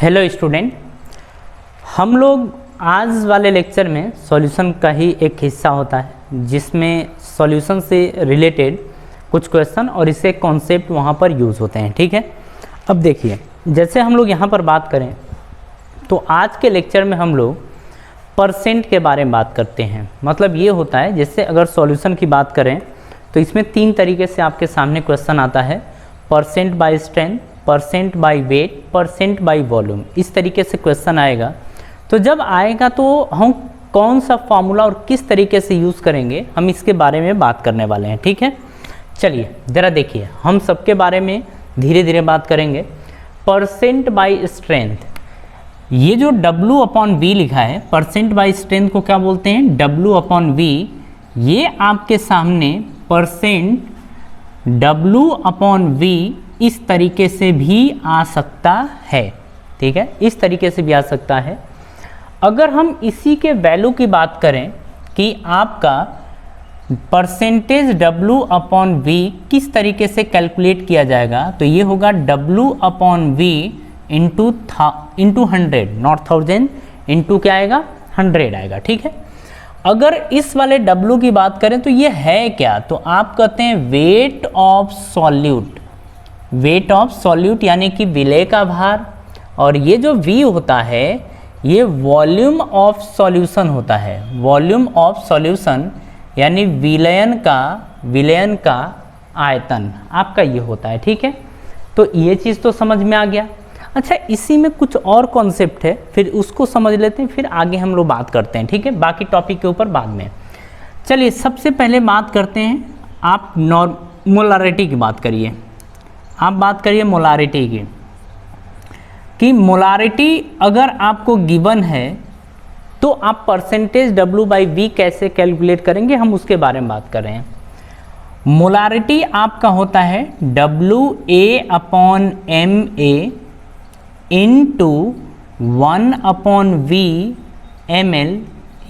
Hello student, हम लोग आज वाले लेक्चर में सॉल्यूशन का ही एक हिस्सा होता है जिसमें सॉल्यूशन से रिलेटेड कुछ क्वेश्चन और इसके कॉन्सेप्ट वहाँ पर यूज़ होते हैं। ठीक है, अब देखिए जैसे हम लोग यहाँ पर बात करें तो आज के लेक्चर में हम लोग परसेंट के बारे में बात करते हैं। मतलब ये होता है जैसे अगर सॉल्यूशन की बात करें तो इसमें तीन तरीके से आपके सामने क्वेश्चन आता है, percent by strength, percent by weight, percent by volume. इस तरीके से क्वेश्चन आएगा। तो जब आएगा तो हम कौन सा फॉर्मूला और किस तरीके से यूज़ करेंगे हम इसके बारे में बात करने वाले हैं। ठीक है, चलिए ज़रा देखिए, हम सबके बारे में धीरे धीरे बात करेंगे। परसेंट बाय स्ट्रेंथ, ये जो W/V लिखा है, परसेंट बाय स्ट्रेंथ को क्या बोलते हैं? W/V। ये आपके सामने परसेंट W/V इस तरीके से भी आ सकता है। ठीक है, इस तरीके से भी आ सकता है। अगर हम इसी के वैल्यू की बात करें कि आपका परसेंटेज W/V किस तरीके से कैलकुलेट किया जाएगा, तो ये होगा W/V इंटू 100, नॉट 1000 इंटू क्या आएगा? 100 आएगा। ठीक है, अगर इस वाले W की बात करें तो ये है क्या? तो आप कहते हैं weight of solute. Weight of solute यानी कि विलय का भार, और ये जो V होता है ये वॉल्यूम ऑफ सॉल्यूशन होता है। वॉल्यूम ऑफ सॉल्यूशन यानी विलयन का आयतन आपका ये होता है। ठीक है, तो ये चीज़ तो समझ में आ गया। अच्छा, इसी में कुछ और कॉन्सेप्ट है, फिर उसको समझ लेते हैं, फिर आगे हम लोग बात करते हैं। ठीक है, बाकी टॉपिक के ऊपर बाद में। चलिए सबसे पहले बात करते हैं, आप मोलारिटी की बात करिए। आप बात करिए मोलारिटी की, कि मोलारिटी अगर आपको गिवन है तो आप परसेंटेज W/V कैसे कैलकुलेट करेंगे, हम उसके बारे में बात कर रहे हैं। मोलारिटी आपका होता है WA/MA इंटू 1/V ml,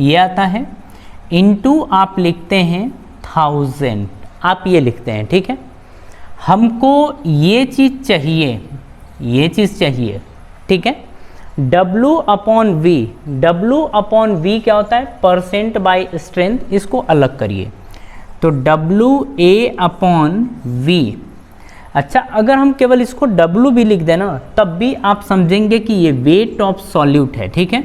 ये आता है, इंटू आप लिखते हैं 1000, आप ये लिखते हैं। ठीक है, हमको ये चीज़ चाहिए, ये चीज़ चाहिए। ठीक है, W/V क्या होता है? Percent by strength. इसको अलग करिए तो WA/V। अच्छा, अगर हम केवल इसको W भी लिख देना तब भी आप समझेंगे कि ये वेट ऑफ सॉल्यूट है। ठीक है,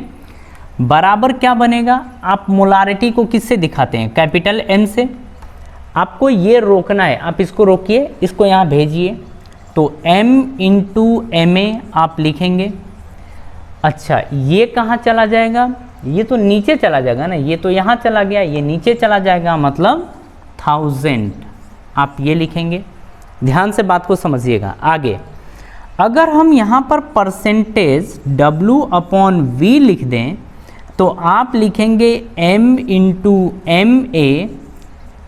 बराबर क्या बनेगा? आप मोलारिटी को किससे दिखाते हैं? कैपिटल M से। आपको ये रोकना है, आप इसको रोकिए, इसको यहाँ भेजिए, तो M इंटू MA आप लिखेंगे। अच्छा, ये कहाँ चला जाएगा? ये तो नीचे चला जाएगा ना, ये तो यहाँ चला गया, ये नीचे चला जाएगा, मतलब 1000 आप ये लिखेंगे। ध्यान से बात को समझिएगा। आगे अगर हम यहाँ पर परसेंटेज W/V लिख दें तो आप लिखेंगे M into MA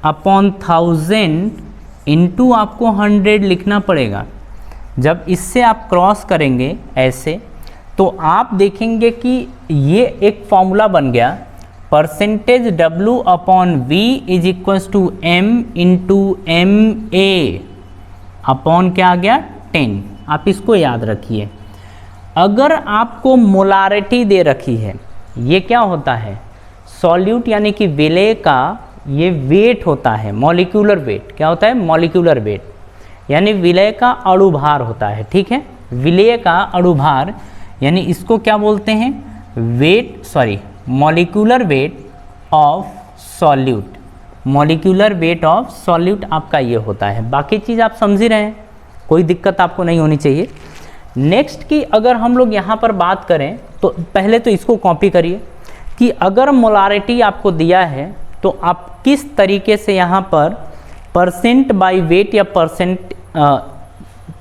upon 1000 into आपको 100 लिखना पड़ेगा। जब इससे आप क्रॉस करेंगे ऐसे तो आप देखेंगे कि ये एक फॉर्मूला बन गया, percentage W/V is equals to M into MA upon क्या आ गया? 10। आप इसको याद रखिए। अगर आपको मोलारिटी दे रखी है, ये क्या होता है? सॉल्यूट यानी कि विलय का ये वेट होता है, मॉलिक्यूलर वेट। क्या होता है? मॉलिक्यूलर वेट यानी विलय का अणुभार होता है। ठीक है, विलय का अणुभार यानी इसको क्या बोलते हैं? Molecular weight of solute. Molecular weight of solute आपका ये होता है। बाकी चीज़ आप समझ ही रहे हैं, कोई दिक्कत आपको नहीं होनी चाहिए। नेक्स्ट की अगर हम लोग यहाँ पर बात करें तो पहले तो इसको कॉपी करिए कि अगर मोलारिटी आपको दिया है तो आप किस तरीके से यहाँ पर परसेंट बाय वेट या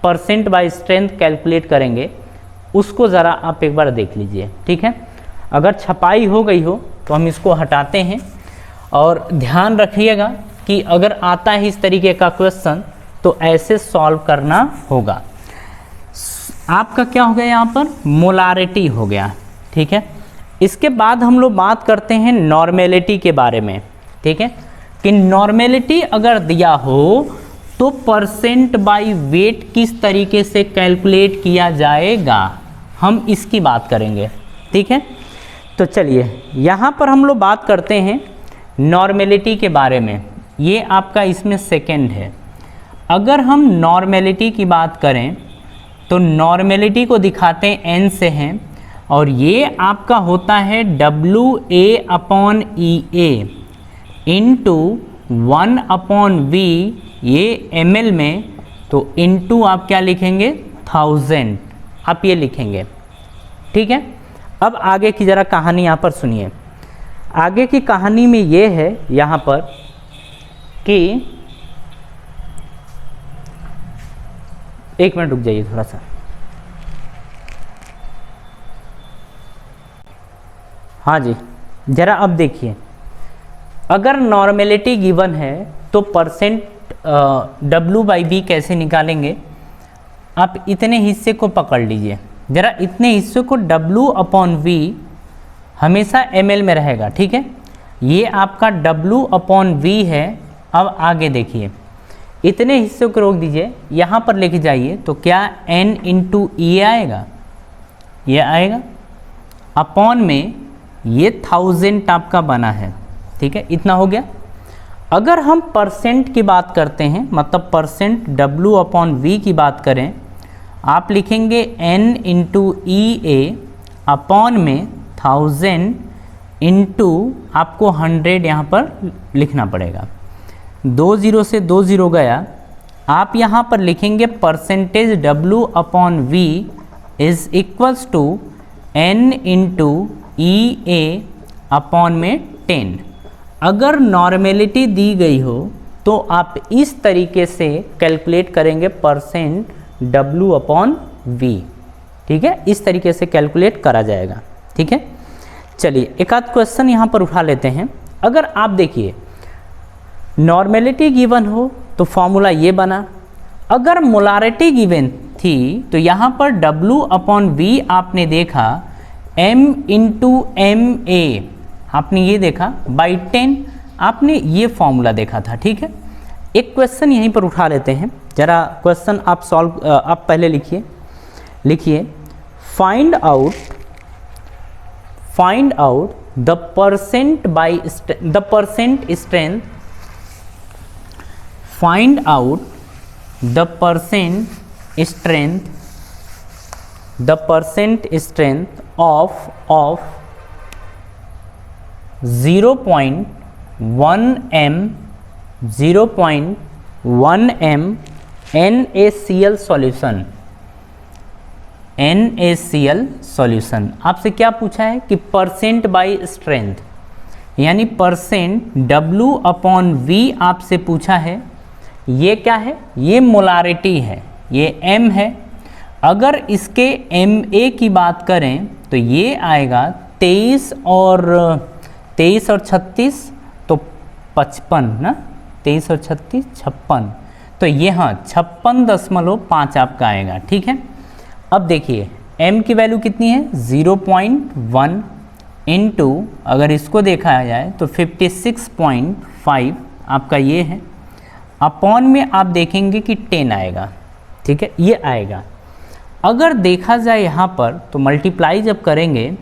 परसेंट बाय स्ट्रेंथ कैलकुलेट करेंगे, उसको ज़रा आप एक बार देख लीजिए। ठीक है, अगर छपाई हो गई हो तो हम इसको हटाते हैं, और ध्यान रखिएगा कि अगर आता है इस तरीके का क्वेश्चन तो ऐसे सॉल्व करना होगा। आपका क्या हो गया? यहाँ पर मोलारिटी हो गया। ठीक है, इसके बाद हम लोग बात करते हैं नॉर्मेलिटी के बारे में। ठीक है, कि नॉर्मेलिटी अगर दिया हो तो परसेंट बाय वेट किस तरीके से कैलकुलेट किया जाएगा, हम इसकी बात करेंगे, ठीक है। तो चलिए यहाँ पर हम लोग बात करते हैं नॉर्मेलिटी के बारे में। ये आपका इसमें सेकंड है। अगर हम नॉर्मेलिटी की बात करें तो नॉर्मेलिटी को दिखाते हैं n से हैं, और ये आपका होता है WA/EA इंटू 1/V, ये ml में, तो इंटू आप क्या लिखेंगे 1000, आप ये लिखेंगे, ठीक है। अब आगे की ज़रा कहानी यहाँ पर सुनिए। आगे की कहानी में ये है यहाँ पर कि, एक मिनट रुक जाइए थोड़ा सा। हाँ जी, ज़रा अब देखिए, अगर नॉर्मेलिटी गिवन है तो परसेंट W/V कैसे निकालेंगे। आप इतने हिस्से को पकड़ लीजिए, ज़रा इतने हिस्से को W/V हमेशा ml में रहेगा, ठीक है। ये आपका W/V है। अब आगे देखिए, इतने हिस्सों को रोक दीजिए, यहाँ पर लेके जाइए, तो क्या N इंटू E आएगा, ये आएगा, अपॉन में ये 1000 आपका बना है, ठीक है। इतना हो गया। अगर हम परसेंट की बात करते हैं, मतलब परसेंट W/V की बात करें, आप लिखेंगे N इंटू EA अपॉन में 1000 इंटू आपको 100 यहाँ पर लिखना पड़ेगा। 2 0 से 2 0 गया। आप यहाँ पर लिखेंगे percentage W/V is equals to N into EA upon में 10। अगर नॉर्मेलिटी दी गई हो तो आप इस तरीके से कैलकुलेट करेंगे परसेंट W/V, ठीक है। इस तरीके से कैलकुलेट करा जाएगा, ठीक है। चलिए एक आध क्वेश्चन यहाँ पर उठा लेते हैं। अगर आप देखिए नॉर्मेलिटी गिवन हो तो फॉर्मूला ये बना। अगर मोलारिटी गिवन थी तो यहाँ पर W/V आपने देखा M इंटू MA, आपने ये देखा बाई 10, आपने ये फॉर्मूला देखा था, ठीक है। एक क्वेश्चन यहीं पर उठा लेते हैं, जरा क्वेश्चन आप आप पहले लिखिए find out the percent strength, find out the percent strength of 0.1 m NaCl solution. आपसे क्या पूछा है कि परसेंट बाई स्ट्रेंथ, यानी परसेंट W/V आपसे पूछा है। ये क्या है, ये मोलारिटी है, ये M है। अगर इसके MA की बात करें तो ये आएगा 23 और 36 तो 55 ना, 23 और 36 56, तो ये हाँ 56.5 आपका आएगा, ठीक है। अब देखिए M की वैल्यू कितनी है 0.1 इंटू, अगर इसको देखा जाए तो 56.5 आपका ये है, अपॉन में आप देखेंगे कि 10 आएगा, ठीक है, ये आएगा। अगर देखा जाए यहाँ पर तो मल्टीप्लाई जब करेंगे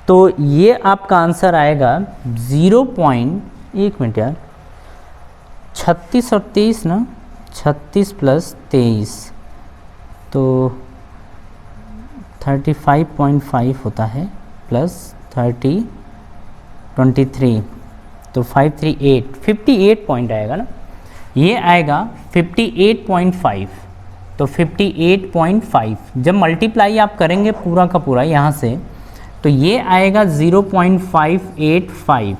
तो ये आपका आंसर आएगा 1 मिनट यार, 36 और 23 ना, 36 प्लस 23 तो 35.5 होता है, प्लस 23 तो 58 पॉइंट आएगा ना, ये आएगा 58.5, तो 58.5 जब मल्टीप्लाई आप करेंगे पूरा का पूरा यहाँ से तो ये आएगा 0.585,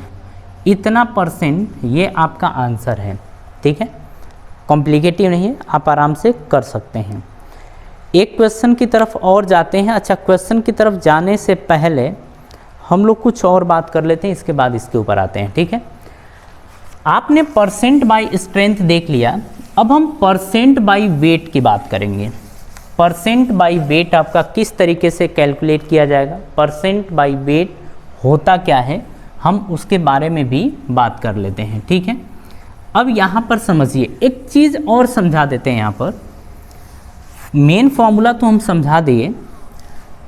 इतना परसेंट ये आपका आंसर है, ठीक है। कॉम्प्लिकेटिव नहीं है, आप आराम से कर सकते हैं। एक क्वेश्चन की तरफ और जाते हैं। अच्छा, क्वेश्चन की तरफ जाने से पहले हम लोग कुछ और बात कर लेते हैं, इसके बाद इसके ऊपर आते हैं, ठीक है। आपने परसेंट बाई स्ट्रेंथ देख लिया, अब हम परसेंट बाई वेट की बात करेंगे। परसेंट बाई वेट आपका किस तरीके से कैलकुलेट किया जाएगा, परसेंट बाई वेट होता क्या है, हम उसके बारे में भी बात कर लेते हैं, ठीक है। अब यहाँ पर समझिए, एक चीज़ और समझा देते हैं। यहाँ पर मेन फॉर्मूला तो हम समझा दिए,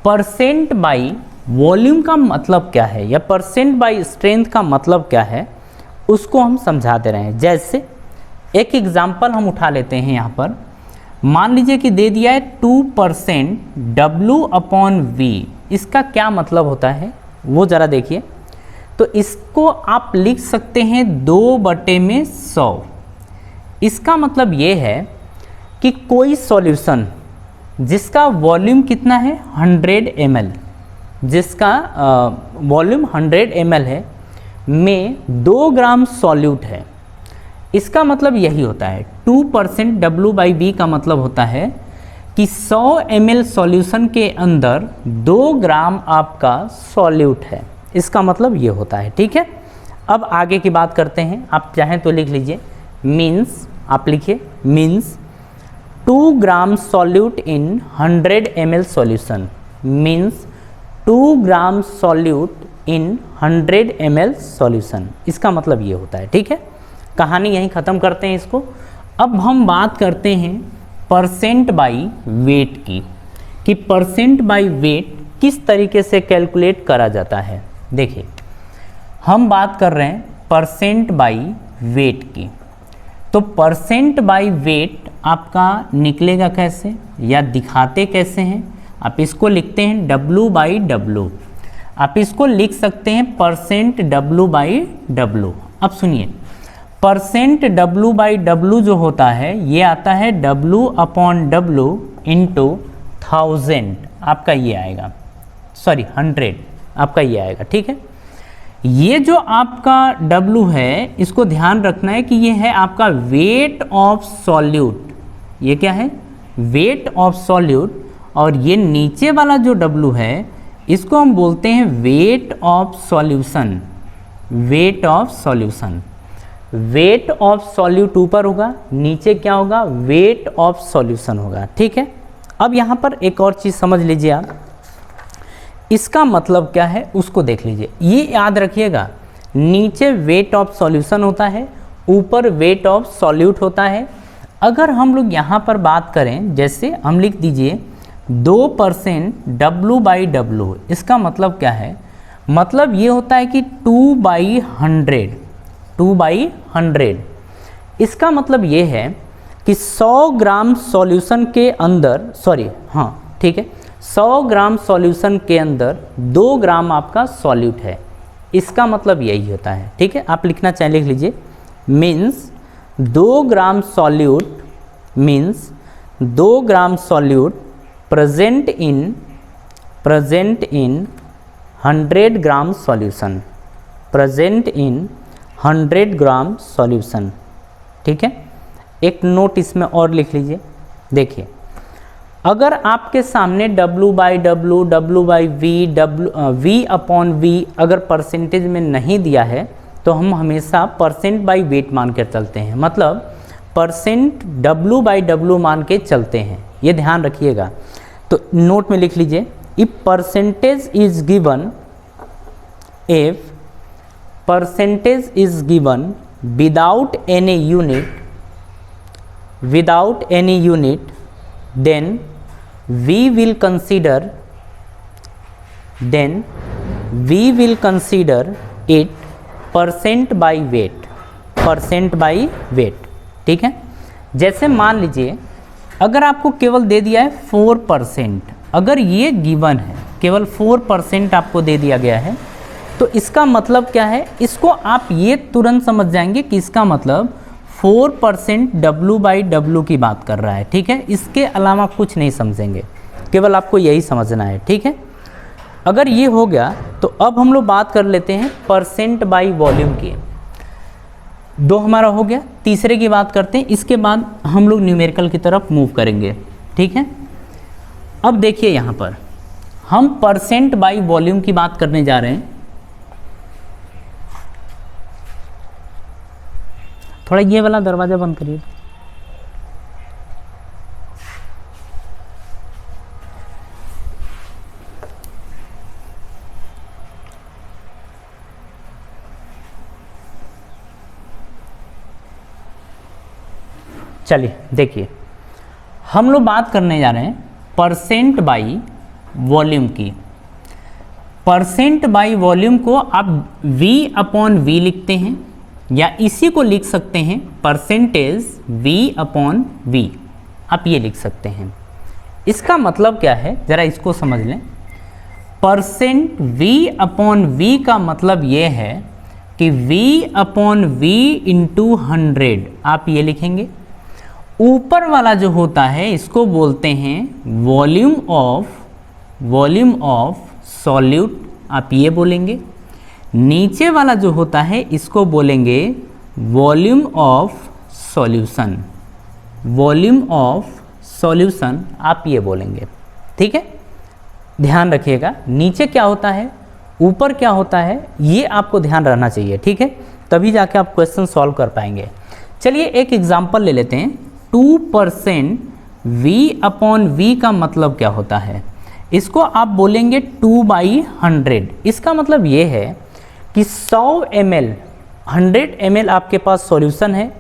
परसेंट बाई वॉल्यूम का मतलब क्या है या परसेंट बाई स्ट्रेंथ का मतलब क्या है उसको हम समझा दे रहे हैं। जैसे एक एग्जांपल हम उठा लेते हैं यहाँ पर, मान लीजिए कि दे दिया है 2% W/V। इसका क्या मतलब होता है वो ज़रा देखिए। तो इसको आप लिख सकते हैं 2/100। इसका मतलब ये है कि कोई सॉल्यूशन जिसका वॉल्यूम कितना है 100 ml, जिसका वॉल्यूम 100 ml है में 2 ग्राम सॉल्यूट है। इसका मतलब यही होता है 2% W/V का मतलब होता है कि 100 ml सॉल्यूशन के अंदर 2 ग्राम आपका सॉल्यूट है। इसका मतलब ये होता है। ठीक है, अब आगे की बात करते हैं। आप चाहें तो लिख लीजिए मीन्स, आप लिखिए means 2 gram solute in 100 ml solution, means 2 gram solute in 100 ml solution. इसका मतलब ये होता है। ठीक है, कहानी यहीं ख़त्म करते हैं इसको। अब हम बात करते हैं परसेंट बाई वेट की, कि परसेंट बाई वेट किस तरीके से कैलकुलेट करा जाता है। देखिए, हम बात कर रहे हैं परसेंट बाई वेट की। तो परसेंट बाई वेट आपका निकलेगा कैसे या दिखाते कैसे हैं? आप इसको लिखते हैं W/W। आप इसको लिख सकते हैं परसेंट W/W। अब सुनिए, परसेंट W/W जो होता है ये आता है W/W इंटू 1000, आपका ये आएगा, सॉरी 100 आपका ये आएगा। ठीक है, ये जो आपका W है इसको ध्यान रखना है कि ये है आपका वेट ऑफ सॉल्यूट। ये क्या है? Weight of solute. और ये नीचे वाला जो W है इसको हम बोलते हैं weight of solution. Weight of solution, weight of solute ऊपर होगा, नीचे क्या होगा? वेट ऑफ सॉल्यूशन होगा। ठीक है, अब यहाँ पर एक और चीज़ समझ लीजिए आप, इसका मतलब क्या है उसको देख लीजिए। ये याद रखिएगा, नीचे वेट ऑफ सॉल्यूशन होता है, ऊपर वेट ऑफ सॉल्यूट होता है। अगर हम लोग यहाँ पर बात करें, जैसे हम लिख दीजिए 2% W/W, इसका मतलब क्या है? मतलब ये होता है कि 2/100, 2/100। इसका मतलब ये है कि 100 ग्राम सॉल्यूशन के अंदर, सॉरी हाँ ठीक है, 100 ग्राम सॉल्यूशन के अंदर 2 ग्राम आपका सॉल्यूट है। इसका मतलब यही होता है। ठीक है, आप लिखना चाहे लिख लीजिए, means 2 gram solute, means 2 gram solute present in 100 gram solution, present in 100 gram solution. ठीक है, एक नोट इसमें और लिख लीजिए। देखिए, अगर आपके सामने W/W, W/V, V/V अगर परसेंटेज में नहीं दिया है तो हम हमेशा परसेंट बाई वेट मान कर चलते हैं, मतलब परसेंट W/W मान के चलते हैं। ये ध्यान रखिएगा। तो नोट में लिख लीजिए, if percentage is given, if percentage is given without any unit, then we will consider it percent by weight, percent by weight। ठीक है, जैसे मान लीजिए अगर आपको केवल दे दिया है 4%, अगर ये गिवन है केवल 4% आपको दे दिया गया है, तो इसका मतलब क्या है? इसको आप ये तुरंत समझ जाएंगे कि इसका मतलब 4% W/W की बात कर रहा है। ठीक है, इसके अलावा कुछ नहीं समझेंगे, केवल आपको यही समझना है। ठीक है, अगर ये हो गया तो अब हम लोग बात कर लेते हैं परसेंट बाई वॉल्यूम की। 2 हमारा हो गया, तीसरे की बात करते हैं। इसके बाद हम लोग न्यूमेरिकल की तरफ मूव करेंगे। ठीक है, अब देखिए यहाँ पर हम परसेंट बाई वॉल्यूम की बात करने जा रहे हैं। थोड़ा ये वाला दरवाज़ा बंद करिए। चलिए देखिए, हम लोग बात करने जा रहे हैं परसेंट बाई वॉल्यूम की। परसेंट बाई वॉल्यूम को आप V अपॉन V लिखते हैं, या इसी को लिख सकते हैं परसेंटेज V अपॉन V, आप ये लिख सकते हैं। इसका मतलब क्या है, ज़रा इसको समझ लें। परसेंट V अपॉन V का मतलब ये है कि V अपॉन V इंटू 100 आप ये लिखेंगे। ऊपर वाला जो होता है इसको बोलते हैं वॉल्यूम ऑफ सॉल्यूट, आप ये बोलेंगे। नीचे वाला जो होता है इसको बोलेंगे volume of solution, volume of solution आप ये बोलेंगे। ठीक है, ध्यान रखिएगा नीचे क्या होता है ऊपर क्या होता है ये आपको ध्यान रहना चाहिए। ठीक है, तभी जाके आप क्वेश्चन सॉल्व कर पाएंगे। चलिए एक एग्जांपल ले लेते हैं। 2% V अपॉन V का मतलब क्या होता है, इसको आप बोलेंगे 2/100। इसका मतलब ये है कि 100 ml 100 ml आपके पास सॉल्यूशन है,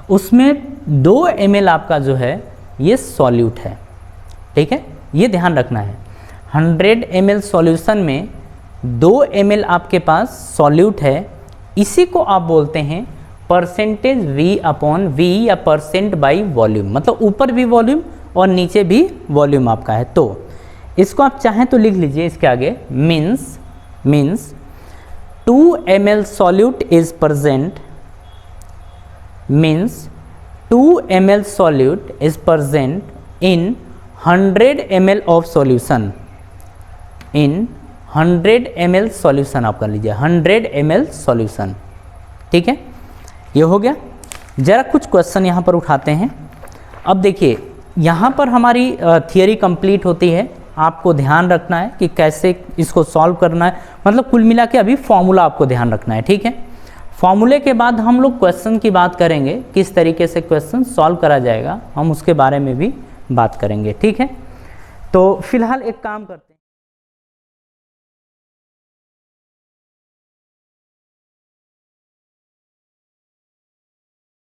उसमें 2 ml आपका जो है ये सॉल्यूट है। ठीक है, ये ध्यान रखना है। 100 ml सॉल्यूशन में 2 ml आपके पास सॉल्यूट है, इसी को आप बोलते हैं परसेंटेज V अपॉन V या परसेंट बाई वॉल्यूम, मतलब ऊपर भी वॉल्यूम और नीचे भी वॉल्यूम आपका है। तो इसको आप चाहें तो लिख लीजिए इसके आगे means 2 ml solute is present, means 2 ml solute is present in 100 ml of solution, in 100 ml solution आप कर लीजिए 100 ml सॉल्यूशन। ठीक है, ये हो गया। जरा कुछ क्वेश्चन यहाँ पर उठाते हैं। अब देखिए यहाँ पर हमारी थियरी कंप्लीट होती है, आपको ध्यान रखना है कि कैसे इसको सॉल्व करना है, मतलब कुल मिला के अभी फॉर्मूला आपको ध्यान रखना है। ठीक है, फॉर्मूले के बाद हम लोग क्वेश्चन की बात करेंगे, किस तरीके से क्वेश्चन सॉल्व करा जाएगा हम उसके बारे में भी बात करेंगे। ठीक है, तो फिलहाल एक काम करते हैं।